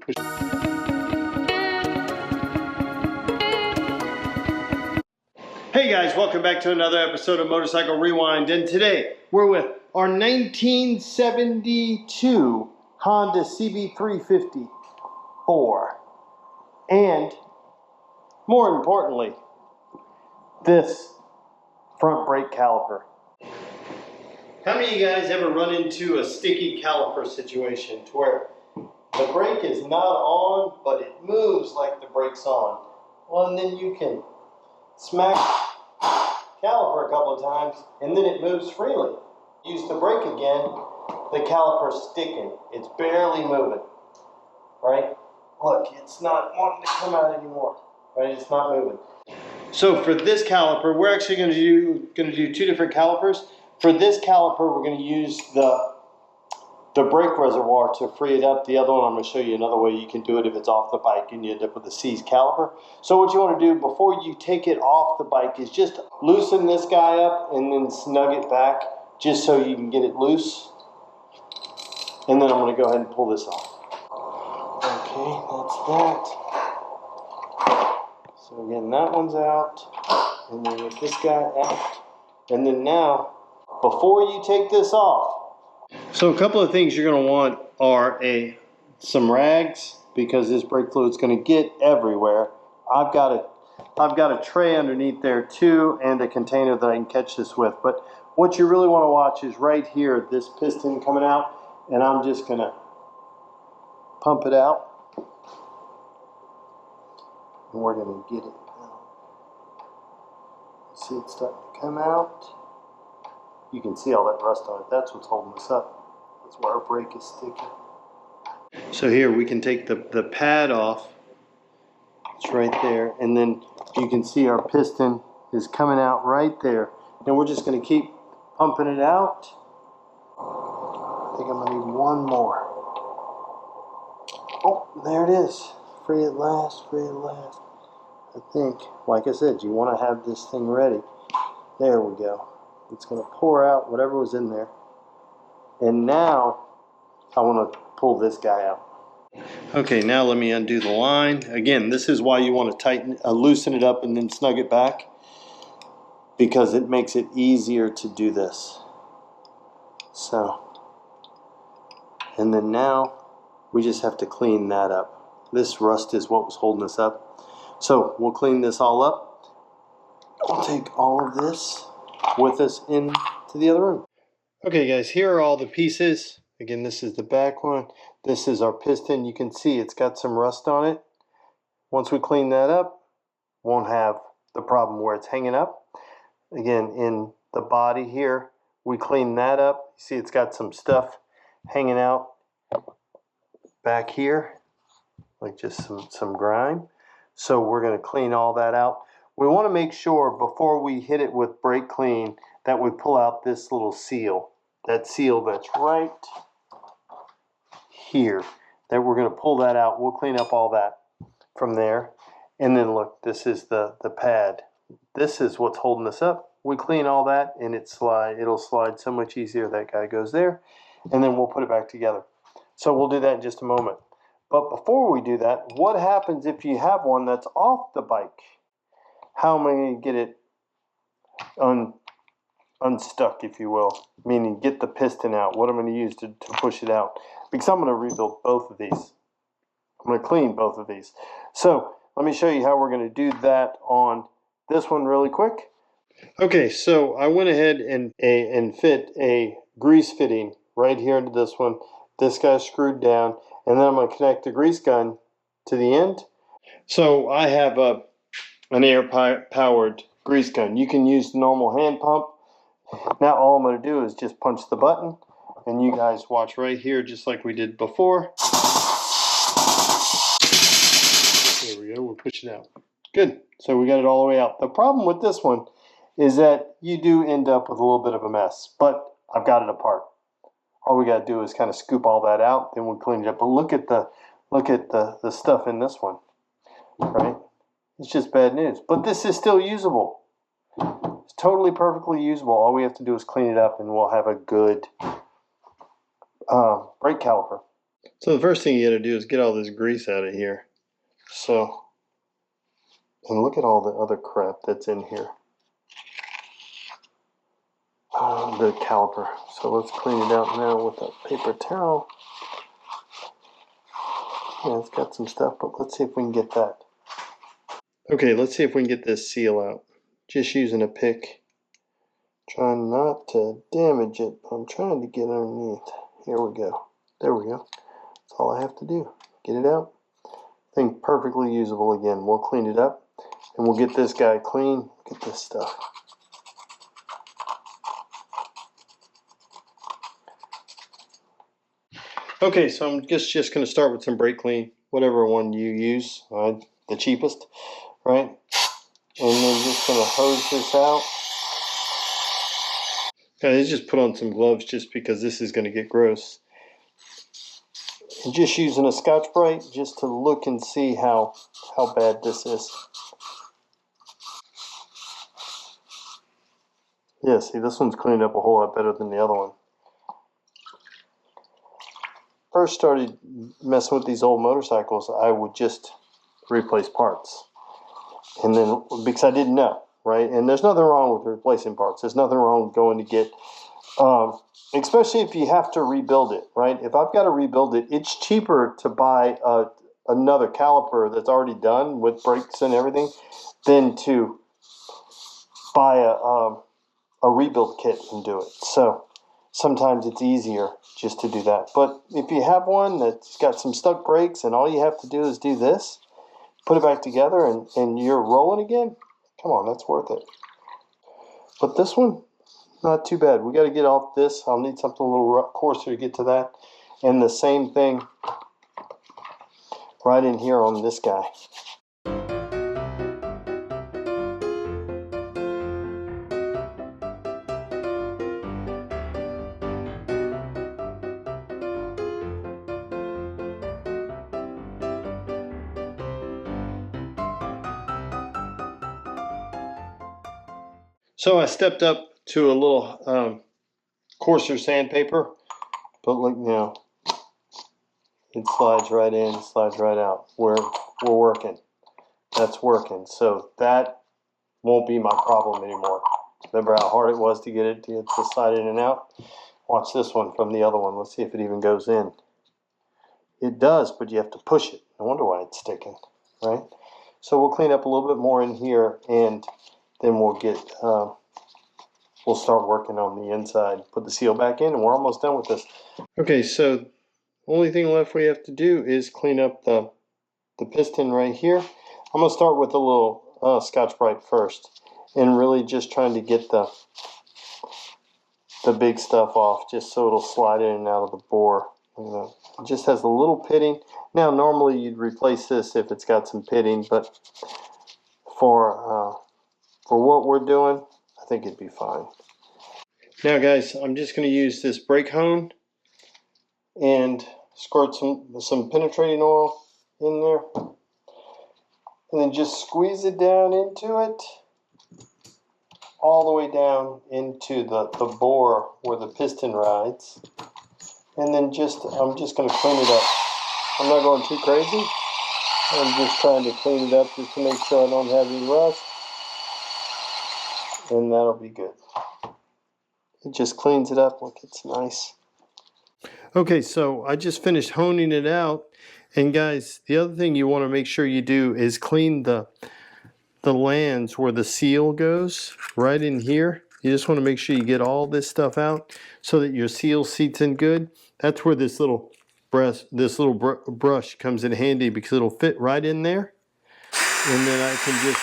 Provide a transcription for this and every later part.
push. Hey guys, welcome back to another episode of Motorcycle Rewind, and today we're with our 1972 Honda CB350four, and more importantly, this front brake caliper. How many of you guys ever run into a sticky caliper situation to where the brake is not on, but it moves like the brake's on? Well, and then you can smack caliper a couple of times and then it moves freely. Use the brake again, the caliper's sticking. It's barely moving, right? Look, it's not wanting to come out anymore, right? It's not moving. So for this caliper, we're actually going to do two different calipers. For this caliper, we're going to use the brake reservoir to free it up. The other one, I'm going to show you another way you can do it if it's off the bike and you end up with a seized caliper. So what you want to do before you take it off the bike is just loosen this guy up and then snug it back just so you can get it loose. And then I'm going to go ahead and pull this off. Okay, that's that. So again, that one's out. And then get this guy out. And then now, before you take this off, so a couple of things you're going to want are some rags, because this brake fluid is going to get everywhere. I've got a tray underneath there too, and a container that I can catch this with. But what you really want to watch is right here, this piston coming out, and I'm just going to pump it out, and we're going to get it out. See, it's starting to come out. You can see all that rust on it. That's what's holding us up. That's why our brake is sticky. So here we can take the pad off. It's right there. And then you can see our piston is coming out right there. And we're just going to keep pumping it out. I think I'm going to need one more. Oh, there it is. Free at last, free at last. I think, like I said, you want to have this thing ready. There we go. It's going to pour out whatever was in there. And now I want to pull this guy out. Okay, now let me undo the line. Again, this is why you want to loosen it up and then snug it back, because it makes it easier to do this. So, and then now we just have to clean that up. This rust is what was holding us up. So we'll clean this all up. I'll take all of this with us into the other room. Okay guys, here are all the pieces. Again, this is the back one. This is our piston. You can see it's got some rust on it. Once we clean that up, won't have the problem where it's hanging up. Again, in the body here, we clean that up. You see it's got some stuff hanging out back here, like just some grime. So we're going to clean all that out. We want to make sure before we hit it with brake clean that we pull out this little seal. That seal that's right here. That we're going to pull that out. We'll clean up all that from there. And then look, this is the pad. This is what's holding us up. We clean all that and it'll slide so much easier. That guy goes there. And then we'll put it back together. So we'll do that in just a moment. But before we do that, what happens if you have one that's off the bike? How am I going to get it unstuck, if you will? Meaning get the piston out. What I'm going to use to push it out. Because I'm going to rebuild both of these. I'm going to clean both of these. So let me show you how we're going to do that on this one really quick. Okay, so I went ahead and fit a grease fitting right here into this one. This guy's screwed down. And then I'm going to connect the grease gun to the end. So I have an air-powered grease gun. You can use the normal hand pump. Now all I'm going to do is just punch the button. And you guys watch right here, just like we did before. There we go, we're pushing out. Good, so we got it all the way out. The problem with this one is that you do end up with a little bit of a mess. But I've got it apart. All we got to do is kind of scoop all that out, then we'll clean it up. But look at the stuff in this one, right? It's just bad news. But this is still usable. It's totally perfectly usable. All we have to do is clean it up, and we'll have a good brake caliper. So the first thing you got to do is get all this grease out of here. So, and look at all the other crap that's in here. The caliper. So let's clean it out now with a paper towel. Yeah, it's got some stuff, but let's see if we can get that. Okay, let's see if we can get this seal out. Just using a pick. Trying not to damage it, but I'm trying to get underneath. Here we go. There we go. That's all I have to do. Get it out. Thing perfectly usable again. We'll clean it up and we'll get this guy clean. Look at this stuff. Okay, so I'm just going to start with some brake clean, whatever one you use, the cheapest, right? And then just going to hose this out. Guys, just put on some gloves just because this is going to get gross. And just using a Scotch-Brite just to look and see how bad this is. Yeah, see, this one's cleaned up a whole lot better than the other one. First started messing with these old motorcycles, I would just replace parts. And then, because I didn't know, right? And there's nothing wrong with replacing parts. There's nothing wrong with going to get, especially if you have to rebuild it, right? If I've got to rebuild it, it's cheaper to buy another caliper that's already done with brakes and everything than to buy a rebuild kit and do it. So sometimes it's easier just to do that. But if you have one that's got some stuck brakes and all you have to do is do this, put it back together and you're rolling again, come on, that's worth it. But this one, not too bad. We got to get off this. I'll need something a little coarser to get to that. And the same thing right in here on this guy. So I stepped up to a little coarser sandpaper, but look now, it slides right in, slides right out. We're working. That's working. So that won't be my problem anymore. Remember how hard it was to get it to slide in and out? Watch this one from the other one. Let's see if it even goes in. It does, but you have to push it. No wonder why it's sticking, right? So we'll clean up a little bit more in here, and then we'll get, we'll start working on the inside. Put the seal back in, and we're almost done with this. Okay, so only thing left we have to do is clean up the piston right here. I'm going to start with a little Scotch-Brite first, and really just trying to get the big stuff off, just so it'll slide in and out of the bore. It just has a little pitting. Now, normally you'd replace this if it's got some pitting, but for what we're doing, I think it'd be fine. Now, guys, I'm just going to use this brake hone and squirt some penetrating oil in there, and then just squeeze it down into it, all the way down into the bore where the piston rides. And then I'm just going to clean it up. I'm not going too crazy. I'm just trying to clean it up just to make sure I don't have any rust. And that'll be good. It just cleans it up. Look, it's nice. Okay, so I just finished honing it out. And guys, the other thing you want to make sure you do is clean the lands where the seal goes, right in here. You just want to make sure you get all this stuff out so that your seal seats in good. That's where this little brush comes in handy, because it'll fit right in there. And then I can just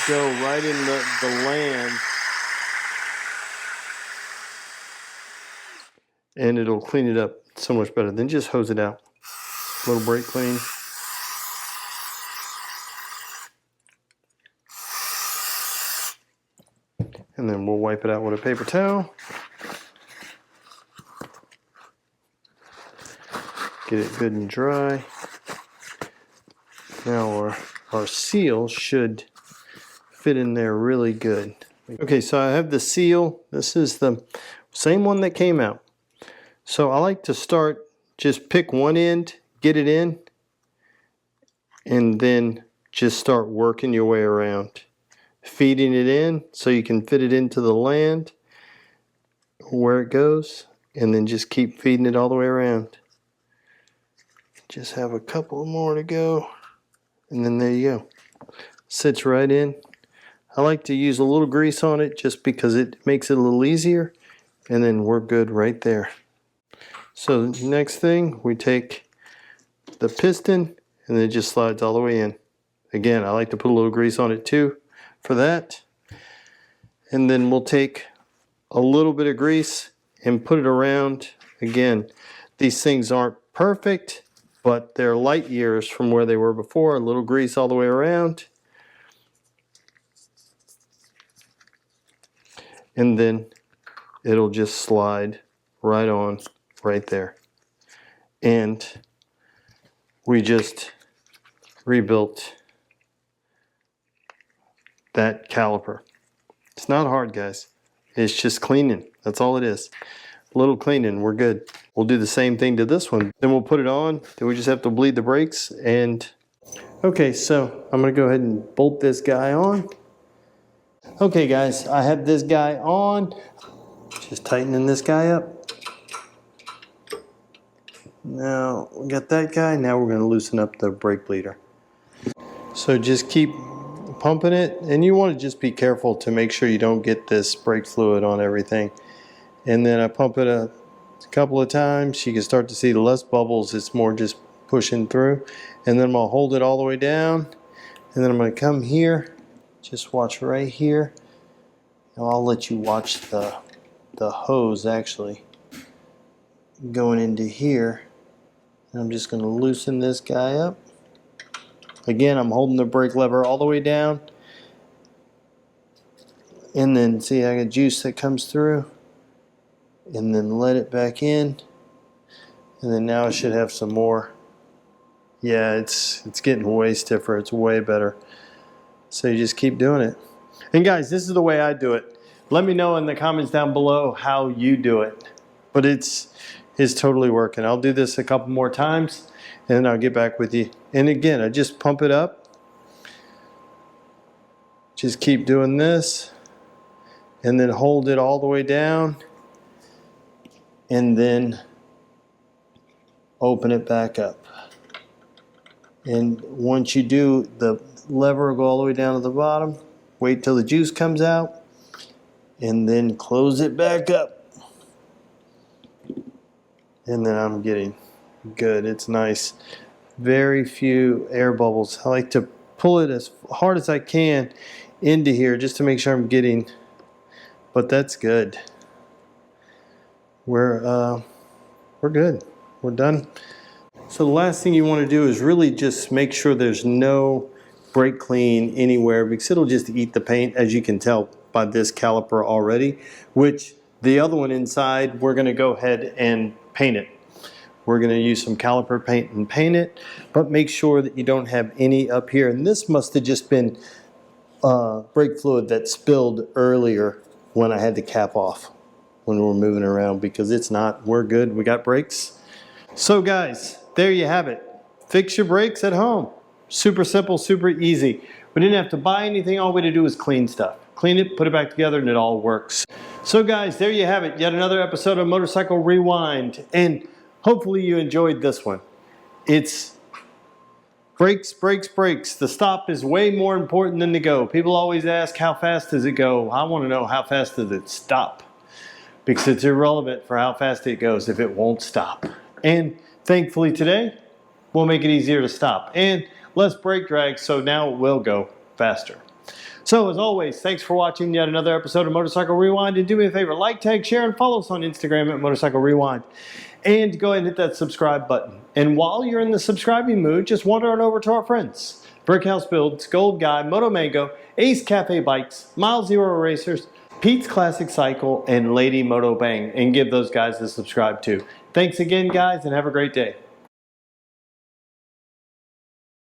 go right in the land, and it'll clean it up so much better. Then just hose it out. A little brake clean. And then we'll wipe it out with a paper towel. Get it good and dry. Now our seal should fit in there really good. Okay, so I have the seal. This is the same one that came out. So I like to start just pick one end, get it in, and then just start working your way around, feeding it in so you can fit it into the land where it goes, and then just keep feeding it all the way around. Just have a couple more to go, and then there you go. Sits right in. I like to use a little grease on it just because it makes it a little easier, and then we're good right there. So the next thing, we take the piston and then it just slides all the way in. Again, I like to put a little grease on it too for that. And then we'll take a little bit of grease and put it around. Again, these things aren't perfect, but they're light years from where they were before. A little grease all the way around. And then it'll just slide right on right there. And we just rebuilt that caliper. It's not hard, guys. It's just cleaning. That's all it is. A little cleaning, we're good. We'll do the same thing to this one. Then we'll put it on. Then we just have to bleed the brakes. And okay, so I'm gonna go ahead and bolt this guy on. Okay, guys, I have this guy on. Just tightening this guy up. Now we got that guy. Now we're going to loosen up the brake bleeder. So just keep pumping it, and you want to just be careful to make sure you don't get this brake fluid on everything. And then I pump it a couple of times. You can start to see the less bubbles. It's more just pushing through. And then I'm going to hold it all the way down. And then I'm going to come here. Just watch right here. Now I'll let you watch the hose actually going into here. And I'm just going to loosen this guy up. Again, I'm holding the brake lever all the way down. And then see, I got juice that comes through. And then let it back in. And then now I should have some more. Yeah, it's getting way stiffer. It's way better. So you just keep doing it. And guys, this is the way I do it. Let me know in the comments down below how you do it. But it's totally working. I'll do this a couple more times and then I'll get back with you. And again, I just pump it up. Just keep doing this. And then hold it all the way down. And then open it back up. And once you do, the lever will go all the way down to the bottom. Wait till the juice comes out. And then close it back up. And then I'm getting good. It's nice. Very few air bubbles. I like to pull it as hard as I can into here just to make sure I'm getting, but that's good. We're good. We're done. So the last thing you want to do is really just make sure there's no brake clean anywhere, because it'll just eat the paint, as you can tell by this caliper already, which the other one inside, we're going to go ahead and paint it. We're going to use some caliper paint and paint it, but make sure that you don't have any up here. And this must have just been brake fluid that spilled earlier when I had the cap off when we were moving around, because it's not, we're good, we got brakes. So guys, there you have it. Fix your brakes at home. Super simple, super easy. We didn't have to buy anything, all we had to do was clean stuff. Clean it, put it back together, and it all works. So guys, there you have it. Yet another episode of Motorcycle Rewind. And hopefully you enjoyed this one. It's brakes, brakes, brakes. The stop is way more important than the go. People always ask, how fast does it go? I want to know, how fast does it stop? Because it's irrelevant for how fast it goes if it won't stop. And thankfully today, we'll make it easier to stop. And less brake drag, so now it will go faster. So as always, thanks for watching yet another episode of Motorcycle Rewind. And do me a favor, like, tag, share, and follow us on Instagram at Motorcycle Rewind. And go ahead and hit that subscribe button. And while you're in the subscribing mood, just wander on over to our friends. Brickhouse Builds, Gold Guy, Moto Mango, Ace Cafe Bikes, Mile Zero Racers, Pete's Classic Cycle, and Lady Moto Bang. And give those guys a subscribe too. Thanks again, guys, and have a great day.